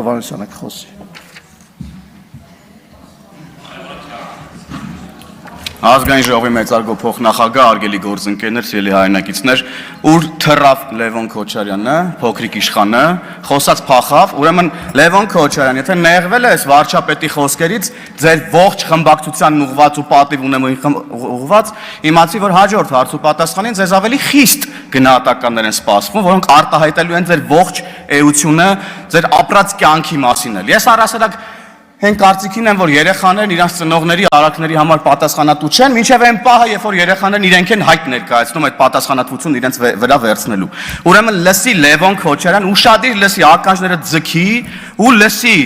Հովհաննիսյանը կխոսի։ Ազգային ժողովի մեծարգո փոխնախագահ արգելի գործընկերներ, սիրելի հայրենակիցներ, ուր թռավ Լևոն Քոչարյանը, փոքրիկ իշխանը, խոսած փախավ, ուրեմն Լևոն Քոչարյան, եթե նեղվել ես վարչապետի խոսքերից, ձեր ողջ խմբակցությանն ուղված ու պատիվ ունեմ ուղված, իմացի, որ հաջորդ հարց ու պատասխանին ձեզ ավելի խիստ գնահատականներ են սպասվում, որոնք արտահայտելու են ձեր ողջ էությունը, ձեր ապրած կյանքի մասին էլ։ Ես առասարակ Հեն կարծիքին եմ, որ երեխաներն իրանց ծնողների արարքների համար պատասխանատու չեն, մինչև այն պահը, երբ որ երեխաներն իրենք են հայտ ներկայացնում այդ պատասխանատվությունն իրենց վրա վերցնելու։ Ուրեմն լսի Լևոն Քոչարյան, ուշադիր լսի, ականջները ձգի ու լսի,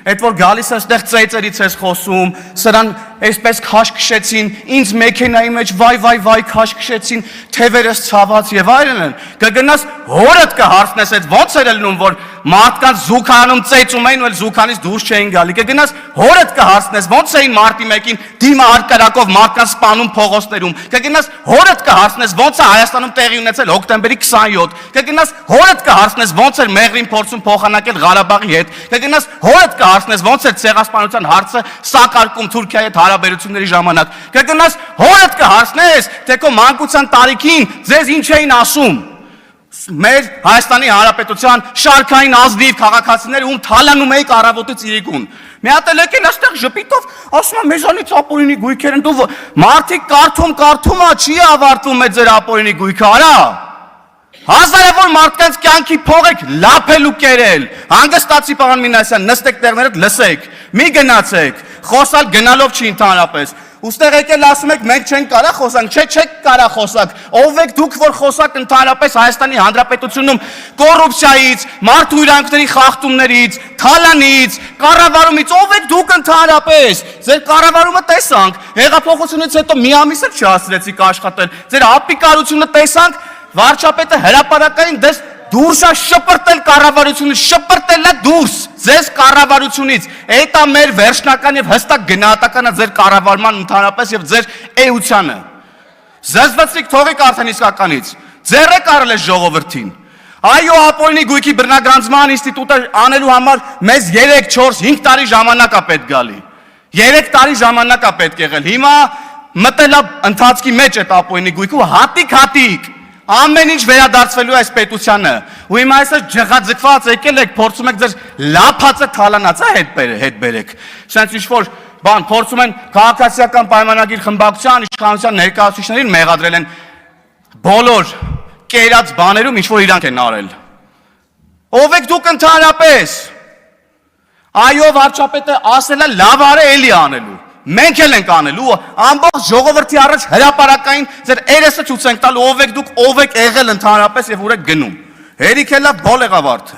այդ որ գալիս է այստեղ ծեծերից ես խոսում, սրան այսպես քաշ քշեցին, ինձ մեքենայի մեջ վայ քաշ քշեցին, թևերս ցաված եւ այլն, կգնաս հորդ կհարցնես, այդ ո՞նց էր ելնում, որ մարդկանց զուգանում ծեծում էին ու էլ զուգանից դուրս չէին գալի, կգնաս հորդ կհարցնես, ո՞նց էին մարտի 1-ին դիմա արկարակով մարդկանց սպանում փողոցներում, կգնաս հորդ կհարցնես, ո՞նց է Հայաստանում տեղի ունեցել հոկտեմբերի 27, կգնաս հորդ կհարցնես, ո՞նց էր Մեղրին փորձում փոխանակել Ղարաբաղի հետ, կգնաս հորդ կհարցնես, ո՞նց էր ցեղասպանության հարցը սակարկում Թուրքիայի հետ հարաբերությունների ժամանակ, կգնաս հորդ կհարցնես, թե քո մանկության տարիքին ձեզ ինչ էին ասում։ Մեր Հայաստանի Հանրապետության շարքային ազնիվ քաղաքացիները ում թալանում էիք առավոտից իրիկուն։ Մի հատ էլ եկել այստեղ ժպիտով, ասում եմ մեզանից ապօրինի գույքեր են, դու մարդիկ կարդում է, չի ավարտվում է ձեր ապօրինի գույքը, արա։ Հազարավոր մարդկանց կյանքի փող եք լափել ու կերել։ Հանգստացի պարոն Մինասյան, նստեք տեղներդ լսեք, մի գնացեք, խոսալ գնալով չի ընդհանրապես։ Ուստեղ եկել ասում եք մենք չենք կարա խոսանք, չեք կարա խոսակ, ով եք դուք որ խոսակ ընդհանրապես Հայաստանի Հանրապետությունում կոռուպցիայից, մարդու իրավունքների խախտումներից, թալանից, կառավարումից, ով եք դուք ընդհանրապես, ձեր կառավարումը տեսանք, հեղափոխությունից հետո մի ամիս էլ չհասցրեցիք աշխատել, ձեր ապիկարությունը տեսանք, վարչապետը հրապարակային դες դուրս է շպրտել կառավարությունից, շպրտել է դուրս ձեզ կառավարությունից, այդ է մեր վերջնական եւ հստակ գնահատականը ձեր կառավարման ընդհանրապես եւ ձեր էությանը։ Զզվեցիք թողեք արդեն իսկականից, ձեռեք առել է ժողովրդին։ Այո, ապօրինի գույքի բռնագրանցման ինստիտուտը անելու համար մեզ 3, 4, 5 տարի ժամանակ է պետք գալի։ 3 տարի ժամանակ է պետք եղել։ Հիմա մտել է ընթացքի մեջ այդ ապօրինի գույքը հատիկ ամեն ինչ վերադարձվելու է այս պետությանը։ Ու հիմա այսօր ջղաձգված եկել եք, փորձում եք ձեր լափածը թալանացա հետ բերեք։ Սենց ինչ-որ բան փորձում են քաղաքացիական պայմանագիր խմբակցության, իշխանության ներկայացուցիչներին մեղադրել են բոլոր կերած բաներում, ինչ-որ իրանք են արել։ Ով եք դուք ընդհանրապես։ Այո, վարչապետը ասել է լավ արե էլի անելու։ Մենք էլ ենք անելու, ամբողջ ժողովրդի առաջ հրապարակային ձեր երեսը ցույց ենք տալու, ով եք եղել ընդհանրապես եւ ուր եք գնում։ Հերիք էլա բոլ եղավարդը։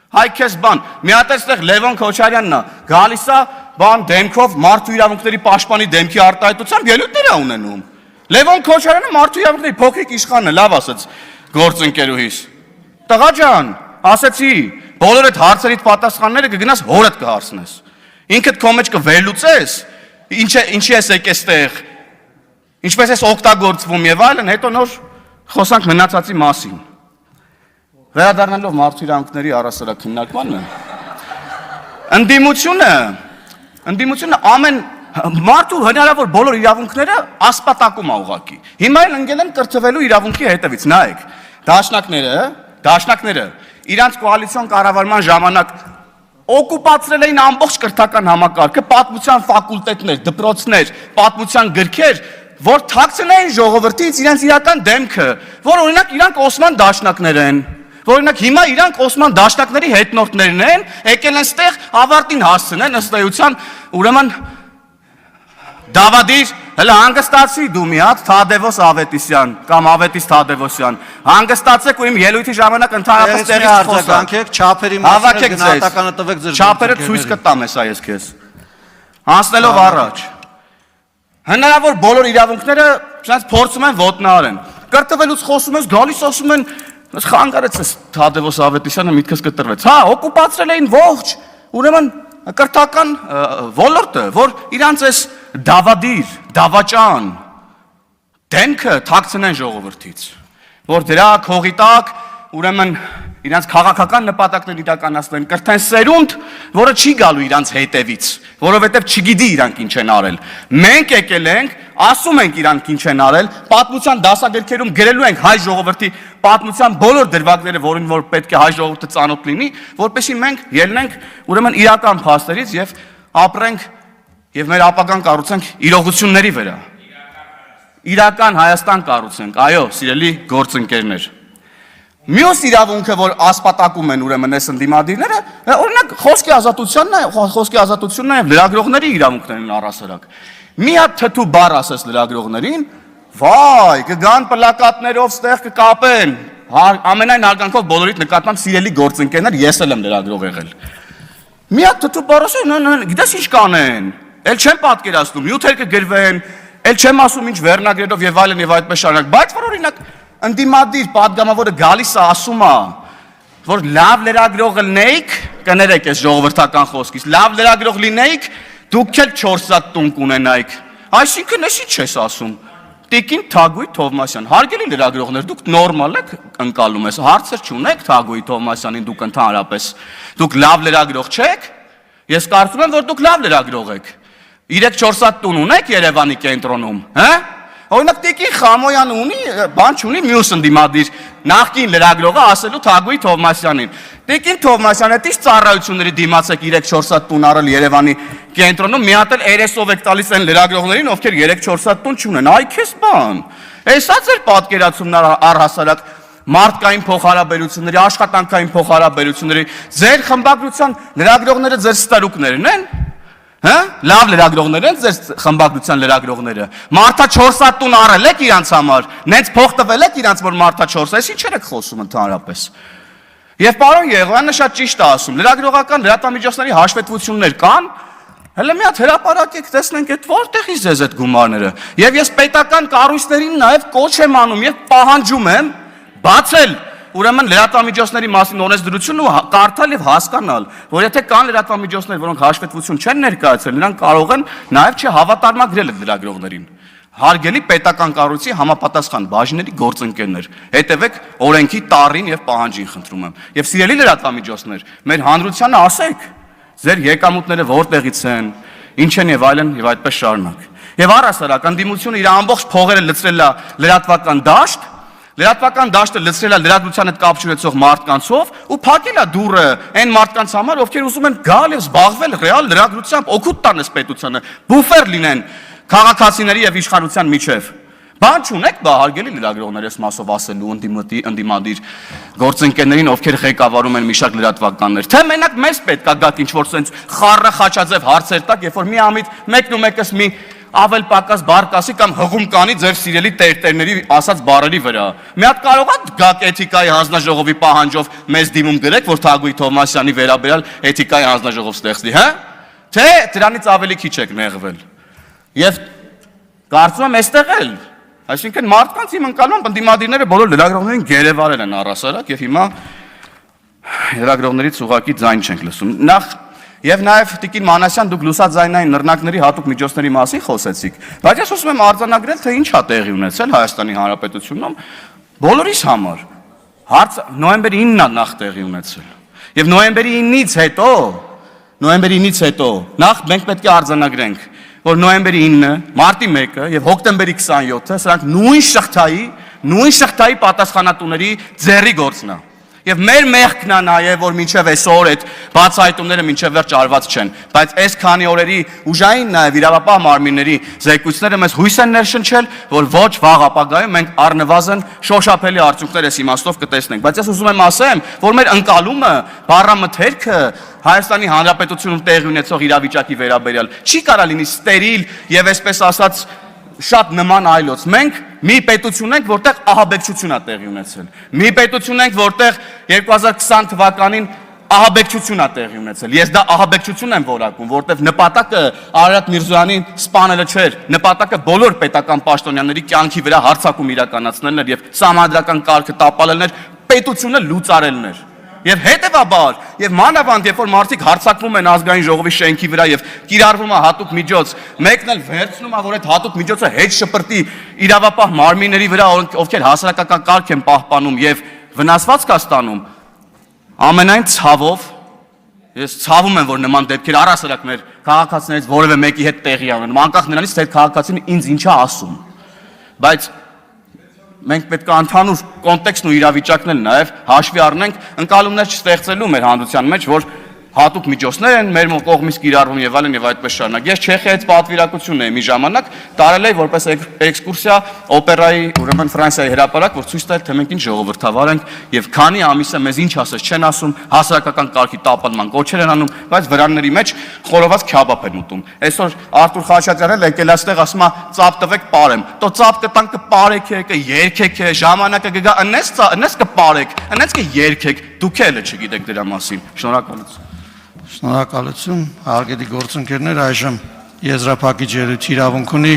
Հայ քեզ բան, մի հատ այստեղ Լևոն Քոչարյանն է, գալիս է բան դեմքով մարդու իրավունքների պաշտպանի դեմքի արտահայտությամբ ելույթներ է ունենում։ Լևոն Քոչարյանը մարդու իրավունքների փոքրիկ իշխանն է, լավ ասաց գործընկերուհիս։ Տղա ջան, ասեցի, բոլոր այդ հարցերիդ պատասխանները կգնաս հորդ կհարցնես։ Ինքդ քո մեջ կվերլուծես, ինչի ես եկես տեղ, ինչպես ես օգտագործվում եւ այլն, հետո նոր խոսանք մնացածի մասին։ Վերադառնալով մարդու իրավունքների առասարակ քննարկմանը, ընդդիմությունը ամեն մարդու հնարավոր բոլոր իրավունքները ասպատակում է ուղղակի։ Հիմա էլ ընկել են կրթվելու իրավունքի հետևից, նայեք, դաշնակները իրանց կոալիցիոն կառավարման ժամանակ օկուպացրել էին ամբողջ կրթական համակարգը, պատմության ֆակուլտետներ, դպրոցներ, պատմության գրքեր, որ թաքցնեին ժողովրդից իրենց իրական դեմքը, որ օրինակ իրանք Օսման դաշնակներ են, որ օրինակ հիմա իրանք Օսման դաշնակների հետնորդներն են, եկել են ստեղ ավարտին հասցնեն ըստ էության, ուրեմն Դավադիր, հələ հանգստացի դու մի հատ Թադևոս Ավետիսյան կամ Ավետիս Թադևոսյան, հանգստացեք ու իմ ելույթի ժամանակ ընդհանրապես տեղից խոսանք, չափերի մասին գնահատականը տվեք ձեր չափերը ցույց կտամ էսա ես քեզ։ Անցնելով առաջ։ Հնարավոր բոլոր իրավունքները ցած փորձում են ոտնահարեն։ Կրթվելուց խոսում ես, գալիս ասում են, խանգարեցես Թադևոս Ավետիսյանը միտքս կտրվեց։ Հա, օկուպացրել էին ողջ, ուրեմն կրթական ոլորտը, որ իրանց էս դավադիր, դավաճան, դեմքը թաքցնեն ժողովրդից, որ դրա քողի տակ, ուրեմն իրանց քաղաքական նպատակներ իրականացնեն, կրթեն սերունդ, որը չի գալու իրանց հետևից, որովհետև չգիտի իրանք ինչ են արել։ Մենք եկել ենք, ասում ենք իրանք ինչ են արել, պատմության դասագրքերում գրելու ենք հայ ժողովրդի պատմության բոլոր դրվագները, որին որ պետք է հայ ժողովուրդը ծանոթ լինի, որպեսզի մենք ելնենք ուրեմն իրական փաստերից եւ ապրենք եւ մեր ապագան կառուցենք իրողությունների վրա։ Իրական Հայաստան կառուցենք, այո, սիրելի գործընկերներ։ Մյուս իրավունքը, որ ասպատակում են ուրեմն այս ընդդիմադիրները, օրինակ խոսքի ազատությունն է եւ լրագրողների իրավունքներն են առհասարակ։ Մի հատ թթու բառ ասես լրագրողներին, վայ, կգան պլակատներով ստեղ կկապեն։ Ամենայն արգանքով բոլորիդ նկատմամբ սիրելի գործընկերներ, ես էլ եմ լրագրող եղել։ Մի հատ թթու բառ ասեն, գիտես ինչ կանեն։ Էլ չեմ պատկերացնում, նյութեր կգրվեն, էլ չեմ ասում ինչ վերնագրերով եւ այլն եւ այդպես շարունակ, բայց որ օրինակ ընդդիմադիր падգամավորը գալիս է ասում է, որ լավ լրագրող լինեիք, կներեք այս ժողովրդական խոսքից, լավ լրագրող լինեիք, դուք էլ 4 սատ տուն կունենայիք։ Այսինքն էս ինչ ես ասում։ Տիկին Թագուհի Թովմասյան, հարգելի լրագրողներ, դուք նորմալ եք ընկալում ես, հարցեր չունեք Թագուհի Թովմասյանին, դուք ընդհանրապես, դուք լավ լրագրող չեք։ Ես կարծում եմ, որ դուք լավ լրագրող եք։ 3-4 սատ տուն ունեք Երևանի կենտրոնում, հա? Օրինակ Տիկին Խամոյանը ունի, բան չունի, մյուս ընդդիմադիր նախկին լրագրողը ասելու Թագուհի Թովմասյանին։ Տիկին Թովմասյանը դից ծառայությունների դիմաց եք 3-4 սատ տուն առել Երևանի կենտրոնում, մի հատ էլ երեսով եք տալիս այն լրագրողներին, ովքեր 3-4 սատ տուն չունեն։ Այ քեզ բան։ Էսա ձեր պատկերացումն առհասարակ մարդկային փոխհարաբերությունների, աշխատանքային փոխհարաբերությունների, ձեր խմբագրության լրագրողները ձեր ստարուկներն են։ Հա? Լավ լրագրողներ են ձեր խմբագրության լրագրողները։ Մարտա 4 սատ տուն առել եք իրանց համար։ Նենց փող տվել եք իրանց, որ մարտա 4 սատ, ինչեր եք խոսում ընդհանրապես։ Եվ պարոն Եղոյանը շատ ճիշտ է ասում։ Լրագրողական լրատվամիջոցների հաշվետվություններ կան։ Հələ մի հատ հրապարակեք, տեսնենք այդ որտեղից ձեզ այդ գումարները։ Եվ ես պետական կառույցներին նաև կոչ եմ անում եւ պահանջում եմ բացել ուրեմն լրատվամիջոցների մասին օրենսդրությունն ու կարդալ եւ հասկանալ, որ եթե կան լրատվամիջոցներ, որոնք հաշվետվություն չեն ներկայացրել, նրանք կարող են նաեւ չհավատարմագրել լրագրողներին։ Հարգելի պետական կառույցի համապատասխան բաժինների գործընկերներ, հետևեք օրենքի տառին եւ պահանջին, խնդրում եմ։ Եվ սիրելի լրատվամիջոցներ, մեր հանրությանը ասեք, ձեր եկամուտները որտեղից են, ինչ են եւ այլն եւ այդպես շարունակ։ Եվ առհասարակ ընդդիմությունը իր ամբողջ փողերը լցրել է լրատվական դաշտ, լրատվական դաշտը լցրել է լրատվության հետ կապ չունեցող մարդկանցով ու փակել է դուռը այն մարդկանց համար, ովքեր ուզում են գալ եւ զբաղվել ռեալ լրագրությամբ, օգուտ տան այս պետությանը, բուֆեր լինեն քաղաքացիների եւ իշխանության միջև։ Բան չունեք, բա հարգելի լրագրողներ, ես մասով ասելու ընդդիմադիր գործընկերներին, ովքեր ղեկավարում են մի շարք լրատվականներ, թե մենակ մեզ պետք է գաք ինչ որ sense խառը խաչաձև հարցեր տակ, երբ որ մի ամիտ մեկն ու մեկս մի ավել պակաս բարկասի կամ հղում կանի ձեր սիրելի տերտերների ասած բառերի վրա։ Մի հատ կարող է գաք էթիկայի հանձնաժողովի պահանջով մեզ դիմում գրեք, որ Թագուհի Թովմասյանի վերաբերյալ էթիկայի հանձնաժողով ստեղծի, հա? Թե դրանից ավելի քիչ եք նեղվել։ Եվ կարծում եմ այստեղ էլ, այսինքն մարդկանց իմ ընկալում ընդդիմադիրները բոլոր լրագրողներին գերեվարել են առհասարակ եւ հիմա լրագրողներից ուղակի ձայն չենք լսում։ Նախ Եվ նաև Տիկին Մանասյան, դուք լուսաձայնային նռնակների հատուկ միջոցների մասին խոսեցիք, բայց ես ուզում եմ արձանագրել, թե ինչ է տեղի ունեցել Հայաստանի Հանրապետությունում բոլորիս համար։ Հարց նոյեմբերի 9-ն է նախ տեղի ունեցել։ Եվ նոյեմբերի 9-ից հետո նախ մենք պետք է արձանագրենք, որ նոյեմբերի 9-ը, մարտի 1-ը եւ հոկտեմբերի 27-ը սրանք նույն շղթայի պատասխանատուների ձեռի գործն է։ Եվ մեր մեղքն է նաև, որ մինչև այսօր այդ բացահայտումները մինչև վերջ արված չեն, բայց այս քանի օրերի ուժային նաև իրավապահ մարմինների զեկույցները մեզ հույս են ներշնչել, որ ոչ վաղ ապագայում մենք առնվազն շոշափելի արդյունքներ այս իմաստով կտեսնենք, բայց ես ուզում եմ ասեմ, որ մեր ընկալումը, բառամթերքը Հայաստանի Հանրապետությունում տեղի ունեցող իրավիճակի վերաբերյալ չի կարա լինի ստերիլ եւ այսպես ասած շատ նման այլոց։ Մենք մի պետություն ենք, որտեղ ահաբեկչություն է տեղի ունեցել։ Մի պետություն ենք, որտեղ 2020 թվականին ահաբեկչություն է տեղի ունեցել։ Ես դա ահաբեկչություն եմ որակում, որտեղ նպատակը Արարատ Միրզոյանին սպանելը չէր, նպատակը բոլոր պետական պաշտոնյաների կյանքի վրա հարձակում իրականացնելն էր եւ սահմանադրական կարգը տապալելն էր, պետությունը լուծարելն էր։ Եվ հետևաբար, եւ մանավանդ, երբ որ մարդիկ հարձակվում են ազգային ժողովի շենքի վրա եւ կիրառվում է հատուկ միջոց, մեկն էլ վերցնում է, որ այդ հատուկ միջոցը հետ շպրտի իրավապահ մարմինների վրա, ովքեր հասարակական կարգ են պահպանում եւ վնասվածք է ստանում, ամենայն ցավով ես ցավում եմ, որ նման դեպքեր առասարակ մեր քաղաքացիներից որևէ մեկի հետ տեղի ունեն, անկախ նրանից, թե քաղաքացին ինձ ինչ է ասում։ Բայց մենք պետք է ընդհանուր կոնտեքստն ու իրավիճակն էլ նաև հաշվի առնենք, ընկալումներ չստեղծելու մեր հանրության մեջ, որ հատուկ միջոցներ են մեր կողմից կիրառվում եւ այլն եւ այդպես շարունակ։ Ես Չեխիայից պատվիրակություն էի մի ժամանակ, տարել էի որպես էքսկուրսիա օպերայի, ուրեմն Ֆրանսիայի հրապարակ, որ ցույց տալ թե մենք ինչ ժողովրդավար ենք եւ քանի ամիս է մեզ ինչ ասես չեն ասում, հասարակական կարգի տապալման կոչեր են անում, բայց վրանների մեջ խորոված քյաբաբ են ուտում։ Այսօր Արտուր Խաչատրյանն եկել այստեղ ասում է ծափ տվեք ապարեմ։ Տո ծափ կտանք կպարեք, կերքեք, ժամանակը կգա, ընես կպարեք, ընես կերքեք, դուք էլ չգիտեք դրա մասին։ Շնորհակալություն։ Շնորհակալություն, հարգելի գործընկերներ, այժմ եզրափակիչ ելույթի իրավունք ունի